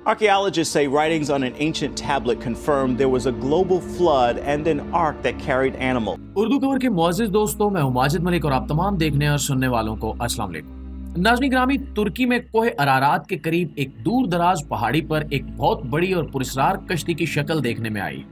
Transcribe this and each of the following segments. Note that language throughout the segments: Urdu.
Archaeologists say writings on an ancient tablet confirmed there was a global flood and an ark that carried animals. Urdu کور کے معزز دوستوں، میں ہوں ماجد ملک اور آپ تمام دیکھنے اور سننے والوں کو السلام علیکم۔ ناظرین گرامی، ترکی میں کوہ ارارات کے قریب ایک دور دراز پہاڑی پر ایک بہت بڑی اور پراسرار کشتی کی شکل دیکھنے میں آئی۔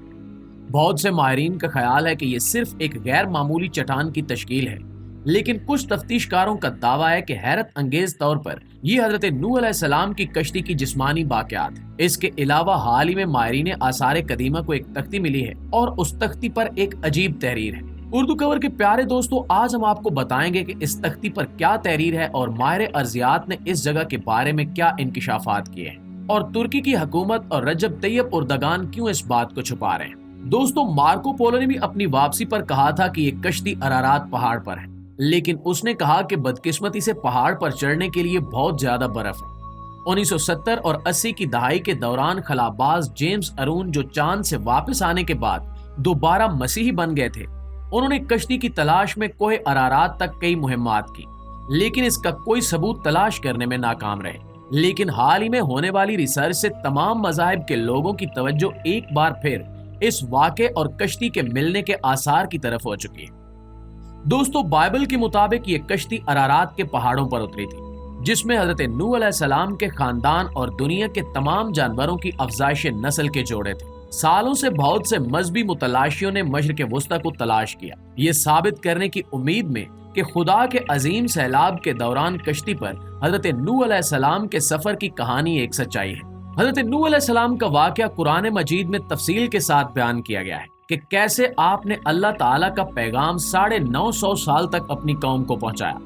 بہت سے ماہرین کا خیال ہے کہ یہ صرف ایک غیر معمولی چٹان کی تشکیل ہے، لیکن کچھ تفتیش کاروں کا دعویٰ ہے کہ حیرت انگیز طور پر یہ حضرت نوح علیہ السلام کی کشتی کی جسمانی واقعات ہے۔ اس کے علاوہ حال ہی میں ماہرین آثار قدیمہ کو ایک تختی ملی ہے اور اس تختی پر ایک عجیب تحریر ہے۔ اردو کور کے پیارے دوستوں، آج ہم آپ کو بتائیں گے کہ اس تختی پر کیا تحریر ہے اور ماہر ارضیات نے اس جگہ کے بارے میں کیا انکشافات کیے ہیں، اور ترکی کی حکومت اور رجب طیب اردگان کیوں اس بات کو چھپا رہے ہیں۔ دوستوں، مارکو پولو نے بھی اپنی واپسی پر کہا تھا کہ یہ کشتی ارارات پہاڑ پر ہے، لیکن اس نے کہا کہ بدقسمتی سے پہاڑ پر چڑھنے کے لیے بہت زیادہ برف ہے۔ 1970 اور 80 کی دہائی کے دوران خلاباز جیمز ارون، جو چاند سے واپس آنے کے بعد دوبارہ مسیحی بن گئے تھے، انہوں نے کشتی کی تلاش میں کوہ ارارات تک کئی مہمات کی، لیکن اس کا کوئی ثبوت تلاش کرنے میں ناکام رہے۔ لیکن حال ہی میں ہونے والی ریسرچ سے تمام مذاہب کے لوگوں کی توجہ ایک بار پھر اس واقعے اور کشتی کے ملنے کے آثار کی طرف ہو چکی ہے۔ دوستو، بائبل کے مطابق یہ کشتی ارارات کے پہاڑوں پر اتری تھی، جس میں حضرت نوح علیہ السلام کے خاندان اور دنیا کے تمام جانوروں کی افزائش نسل کے جوڑے تھے۔ سالوں سے بہت سے مذہبی متلاشیوں نے مشرق وسطی کو تلاش کیا، یہ ثابت کرنے کی امید میں کہ خدا کے عظیم سیلاب کے دوران کشتی پر حضرت نوح علیہ السلام کے سفر کی کہانی ایک سچائی ہے۔ حضرت نوح علیہ السلام کا واقعہ قرآن مجید میں تفصیل کے ساتھ بیان کیا گیا ہے کہ کیسے آپ نے اللہ تعالیٰ کا پیغام 950 سال تک اپنی قوم کو پہنچایا،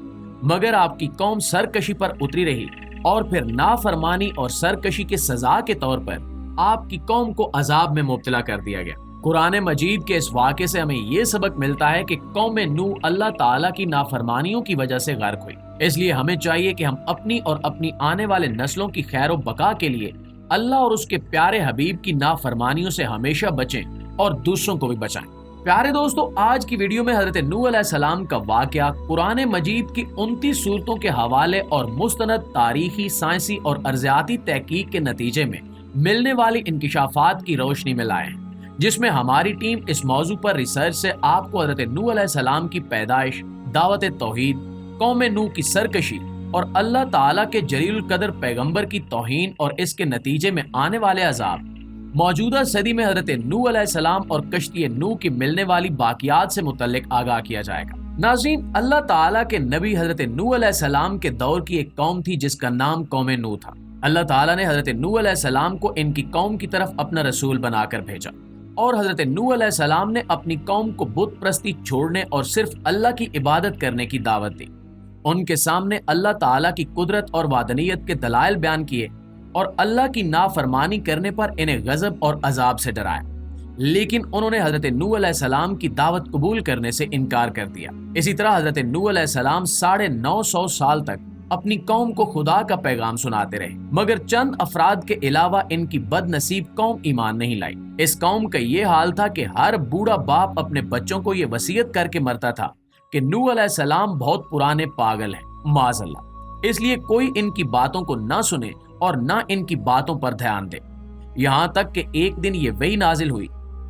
مگر آپ کی قوم سرکشی پر اتری رہی، اور پھر نافرمانی اور سرکشی کے سزا کے طور پر آپ کی قوم کو عذاب میں مبتلا کر دیا گیا۔ قرآن مجید کے اس واقعے سے ہمیں یہ سبق ملتا ہے کہ قوم نوح اللہ تعالیٰ کی نافرمانیوں کی وجہ سے غرق ہوئی۔ اس لیے ہمیں چاہیے کہ ہم اپنی اور اپنی آنے والے نسلوں کی خیر و بقا کے لیے اللہ اور اس کے پیارے حبیب کی نافرمانیوں سے ہمیشہ بچیں اور دوسروں کو بھی بچائیں۔ پیارے دوستو، آج کی ویڈیو میں حضرت نوح علیہ السلام کا واقعہ قرآن مجید کی 29 سورتوں کے حوالے اور مستند تاریخی، سائنسی اور ارضیاتی تحقیق کے نتیجے میں ملنے والی انکشافات کی روشنی میں لائے ہیں، جس میں ہماری ٹیم اس موضوع پر ریسرچ سے آپ کو حضرت نوح علیہ السلام کی پیدائش، دعوت توحید، قوم نوح کی سرکشی اور اللہ تعالیٰ کے جلیل القدر پیغمبر کی توہین اور اس کے نتیجے میں آنے والے عذاب، موجودہ صدی میں حضرت نوح علیہ السلام اور کشتی نوح کی ملنے والی باقیات سے متعلق آگاہ کیا جائے گا۔ ناظرین، اللہ تعالیٰ کے نبی حضرت نوح علیہ السلام کے دور کی ایک قوم تھی جس کا نام قوم نوح تھا۔ اللہ تعالیٰ نے حضرت نوح علیہ السلام کو ان کی قوم کی طرف اپنا رسول بنا کر بھیجا، اور حضرت نوح علیہ السلام نے اپنی قوم کو بت پرستی چھوڑنے اور صرف اللہ کی عبادت کرنے کی دعوت دی۔ ان کے سامنے اللہ تعالیٰ کی قدرت اور وحدانیت کے دلائل بیان کیے اور اللہ کی نافرمانی کرنے پر انہیں غضب اور عذاب سے ڈرایا، لیکن انہوں نے حضرت نوح علیہ السلام کی دعوت قبول کرنے سے انکار کر دیا۔ اسی طرح حضرت نوح علیہ السلام 950 سال تک اپنی قوم کو خدا کا پیغام سناتے رہے، مگر چند افراد کے علاوہ ان کی بد نصیب قوم ایمان نہیں لائی۔ اس قوم کا یہ حال تھا کہ ہر بوڑھا باپ اپنے بچوں کو یہ وصیت کر کے مرتا تھا کہ نوح علیہ السلام بہت پرانے پاگل ہیں، معاذ اللہ، اس لیے کوئی ان کی باتوں کو نہ سنے اور نہ ان کی باتوں پر دھیان دے۔ یہاں تک کہ ایک دن یہ وحی نازل ہوئی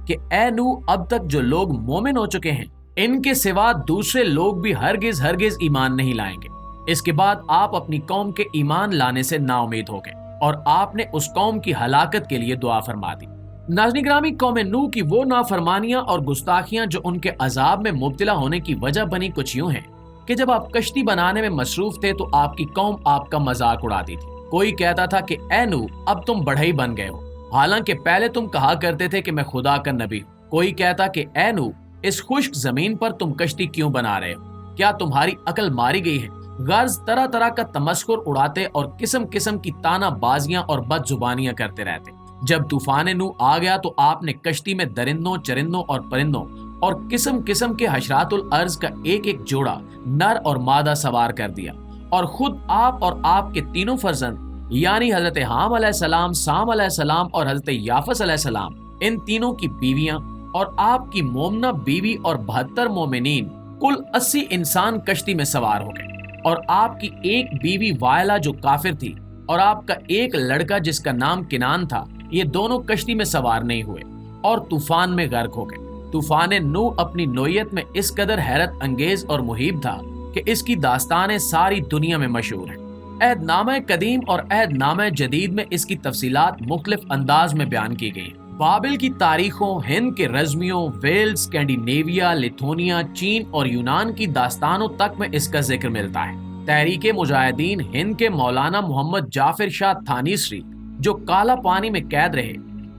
کہ اے نوح، اب تک جو لوگ مومن ہو چکے ہیں، ان کے سوا دوسرے لوگ بھی ہرگز ایمان نہیں لائیں گے۔ اس کے بعد آپ اپنی قوم کے ایمان لانے سے نا امید ہو گئے اور آپ نے اس قوم کی ہلاکت کے لیے دعا فرما دی۔ ناظرین گرامی، قوم نوح کی وہ نافرمانیاں اور گستاخیاں جو ان کے عذاب میں مبتلا ہونے کی وجہ بنی کچھ یوں ہیں کہ جب آپ کشتی بنانے میں مصروف تھے تو آپ کی قوم آپ کا مذاق اڑاتی تھی۔ کوئی کہتا تھا کہ اے نوح، اب تم بڑھئی بن گئے ہو، حالانکہ پہلے تم کہا کرتے تھے کہ میں خدا کا نبی ہوں۔ کوئی کہتا کہ اے نوح، اس خشک زمین پر تم کشتی کیوں بنا رہے ہو؟ کیا تمہاری عقل ماری گئی ہے؟ غرض طرح طرح کا تمسخر اڑاتے اور قسم قسم کی تانا بازیاں اور بد زبانیاں کرتے رہتے۔ جب طوفان نوح آ گیا تو آپ نے کشتی میں درندوں، چرندوں اور پرندوں اور قسم قسم کے حشرات الارض کا ایک ایک جوڑا نر اور مادہ سوار کر دیا، اور خود آپ اور آپ کے تینوں فرزند یعنی حضرت حام علیہ السلام، سام علیہ السلام اور حضرت یافس علیہ السلام، ان تینوں کی بیویاں اور آپ کی مومنہ بیوی اور 72 مومنین، کل 80 انسان کشتی میں سوار ہو گئے، اور آپ کی ایک بیوی وائلہ جو کافر تھی اور آپ کا ایک لڑکا جس کا نام کنان تھا، یہ دونوں کشتی میں سوار نہیں ہوئے اور طوفان میں غرق ہو گئے۔ طوفان نوح اپنی نوعیت میں اس قدر حیرت انگیز اور مہیب تھا کہ اس کی داستانیں ساری دنیا میں مشہور ہیں۔ عہد نامہ قدیم اور عہد نامہ جدید میں اس کی تفصیلات مختلف انداز میں بیان کی گئی ہیں۔ بابل کی تاریخوں، ہند کے رزمیوں، ویلز، اسکینڈینیویا، لیتھونیا، چین اور یونان کی داستانوں تک میں اس کا ذکر ملتا ہے۔ تحریک مجاہدین ہند کے مولانا محمد جعفر شاہ تھانیسری، جو کالا پانی میں قید رہے،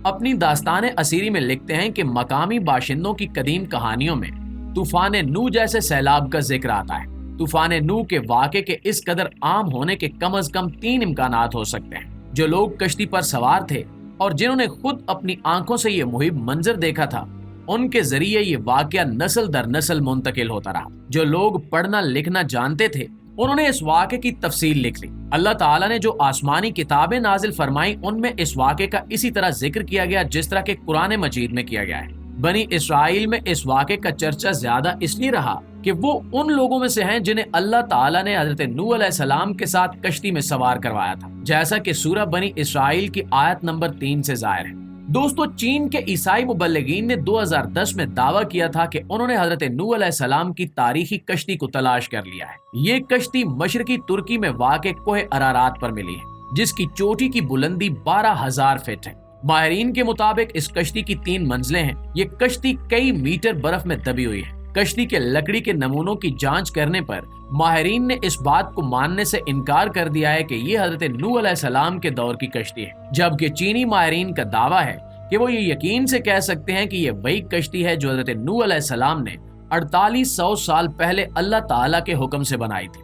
اپنی داستان اسیری میں لکھتے ہیں کہ مقامی باشندوں کی قدیم کہانیوں میں طوفان نوح جیسے سیلاب کا ذکر آتا ہے۔ طوفان نوح کے واقعے کے اس قدر عام ہونے کے کم از کم 3 امکانات ہو سکتے ہیں۔ جو لوگ کشتی پر سوار تھے اور جنہوں نے خود اپنی آنکھوں سے یہ مہیب منظر دیکھا تھا، ان کے ذریعے یہ واقعہ نسل در نسل منتقل ہوتا رہا۔ جو لوگ پڑھنا لکھنا جانتے تھے، انہوں نے اس واقعے کی تفصیل لکھ لی۔ اللہ تعالیٰ نے جو آسمانی کتابیں نازل فرمائیں، ان میں اس واقعے کا اسی طرح ذکر کیا گیا جس طرح کہ قرآن مجید میں کیا گیا ہے۔ بنی اسرائیل میں اس واقعے کا چرچا زیادہ اس لیے رہا کہ وہ ان لوگوں میں سے ہیں جنہیں اللہ تعالیٰ نے حضرت نوح علیہ السلام کے ساتھ کشتی میں سوار کروایا تھا، جیسا کہ سورہ بنی اسرائیل کی آیت نمبر 3 سے ظاہر ہے۔ دوستو، چین کے عیسائی مبلغین نے 2010 میں دعویٰ کیا تھا کہ انہوں نے حضرت نوح علیہ السلام کی تاریخی کشتی کو تلاش کر لیا ہے۔ یہ کشتی مشرقی ترکی میں واقع کوہ ارارات پر ملی ہے، جس کی چوٹی کی بلندی 12,000 فٹ ہے۔ ماہرین کے مطابق اس کشتی کی 3 منزلیں ہیں۔ یہ کشتی کئی میٹر برف میں دبی ہوئی ہے۔ کشتی کے لکڑی کے نمونوں کی جانچ کرنے پر ماہرین نے اس بات کو ماننے سے انکار کر دیا ہے کہ یہ حضرت نوح علیہ السلام کے دور کی کشتی ہے، جبکہ چینی ماہرین کا دعویٰ ہے کہ وہ یہ یقین سے کہہ سکتے ہیں کہ یہ وہی کشتی ہے جو حضرت نوح علیہ السلام نے 4800 سال پہلے اللہ تعالیٰ کے حکم سے بنائی تھی۔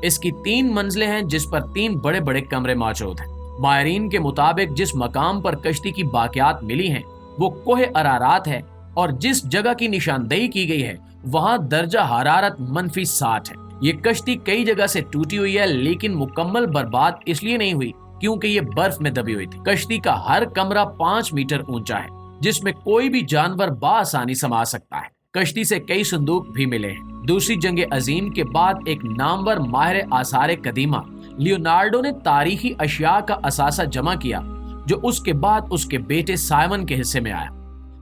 اس کی 3 منزلیں ہیں جس پر 3 بڑے بڑے کمرے موجود ہیں۔ ماہرین کے مطابق جس مقام پر کشتی کی باقیات ملی ہیں وہ کوہ ارارات ہے، اور جس جگہ کی نشاندہی کی گئی ہے وہاں درجہ حرارت -60 ہے۔ یہ کشتی کئی جگہ سے ٹوٹی ہوئی ہے، لیکن مکمل برباد اس لیے نہیں ہوئی کیونکہ یہ برف میں دبی ہوئی تھی۔ کشتی کا ہر کمرہ 5 میٹر اونچا ہے، جس میں کوئی بھی جانور بآسانی سما سکتا ہے۔ کشتی سے کئی صندوق بھی ملے ہیں۔ دوسری جنگ عظیم کے بعد ایک نامور ماہر آثار قدیمہ لیونارڈو نے تاریخی اشیاء کا اثاثہ جمع کیا، جو اس کے بعد اس کے بیٹے سائمن کے حصے میں آیا۔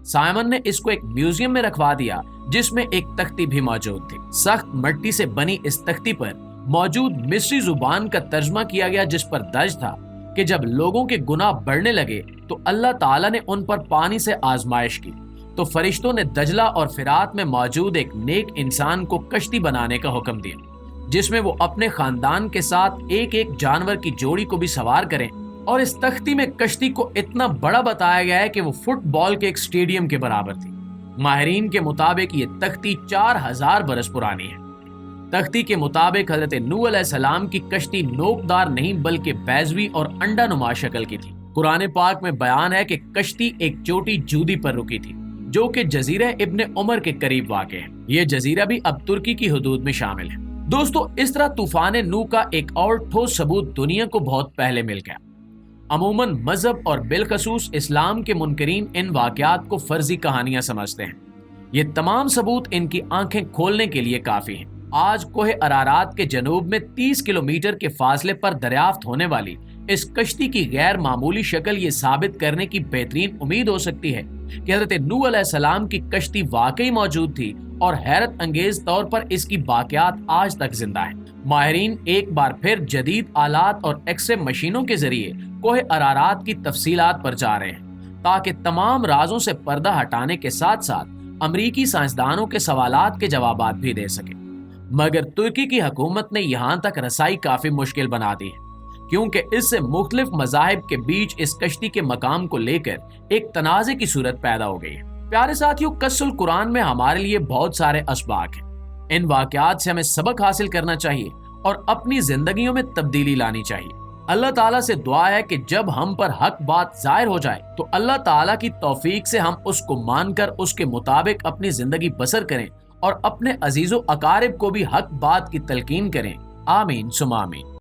سائمن نے اس کو ایک میوزیم میں رکھوا دیا جس میں ایک تختی بھی موجود تھی۔ سخت مٹی سے بنی اس تختی پر موجود مصری زبان کا ترجمہ کیا گیا، جس پر درج تھا کہ جب لوگوں کے گناہ بڑھنے لگے تو اللہ تعالیٰ نے ان پر پانی سے آزمائش کی، تو فرشتوں نے دجلہ اور فرات میں موجود ایک نیک انسان کو کشتی بنانے کا حکم دیا، جس میں وہ اپنے خاندان کے ساتھ ایک ایک جانور کی جوڑی کو بھی سوار کریں۔ اور اس تختی میں کشتی کو اتنا بڑا بتایا گیا ہے کہ وہ فٹ بال کے ایک اسٹیڈیم کے برابر تھی۔ ماہرین کے مطابق یہ تختی 4000 برس پرانی ہے۔ تختی کے مطابق حضرت نوح علیہ السلام کی کشتی نوکدار نہیں بلکہ بیضوی اور انڈا نما شکل کی تھی۔ قرآن پاک میں بیان ہے کہ کشتی ایک چوٹی جودی پر رکی تھی، جو کہ جزیرہ ابن عمر کے قریب واقع ہے۔ یہ جزیرہ بھی اب ترکی کی حدود میں شامل ہے۔ دوستو، اس طرح طوفان نوح کا ایک اور ٹھوس ثبوت دنیا کو بہت پہلے مل گیا۔ عموماً مذہب اور بالخصوص اسلام کے منکرین ان واقعات کو فرضی کہانیاں سمجھتے ہیں۔ یہ تمام ثبوت ان کی آنکھیں کھولنے کے لیے کافی ہیں۔ آج کوہ ارارات کے جنوب میں 30 کلومیٹر کے فاصلے پر دریافت ہونے والی اس کشتی کی غیر معمولی شکل یہ ثابت کرنے کی بہترین امید ہو سکتی ہے کہ حضرت نوح علیہ السلام کی کشتی واقعی موجود تھی، اور حیرت انگیز طور پر اس کی باقیات آج تک زندہ ہیں۔ ماہرین ایک بار پھر جدید آلات اور ایکس رے مشینوں کے ذریعے کوہ ارارات کی تفصیلات پر جا رہے ہیں، تاکہ تمام رازوں سے پردہ ہٹانے کے ساتھ ساتھ امریکی سائنسدانوں کے سوالات کے جوابات بھی دے سکیں۔ مگر ترکی کی حکومت نے یہاں تک رسائی کافی مشکل بنا دی ہے، کیونکہ اس سے مختلف مذاہب کے بیچ اس کشتی کے مقام کو لے کر ایک تنازع کی صورت پیدا ہو گئی ہے۔ پیارے ساتھیوں، قصص القرآن میں ہمارے لیے بہت سارے اسباق ہیں۔ ان واقعات سے ہمیں سبق حاصل کرنا چاہیے اور اپنی زندگیوں میں تبدیلی لانی چاہیے۔ اللہ تعالیٰ سے دعا ہے کہ جب ہم پر حق بات ظاہر ہو جائے تو اللہ تعالیٰ کی توفیق سے ہم اس کو مان کر اس کے مطابق اپنی زندگی بسر کریں اور اپنے عزیز و اقارب کو بھی حق بات کی تلقین کریں۔ آمین ثم آمین۔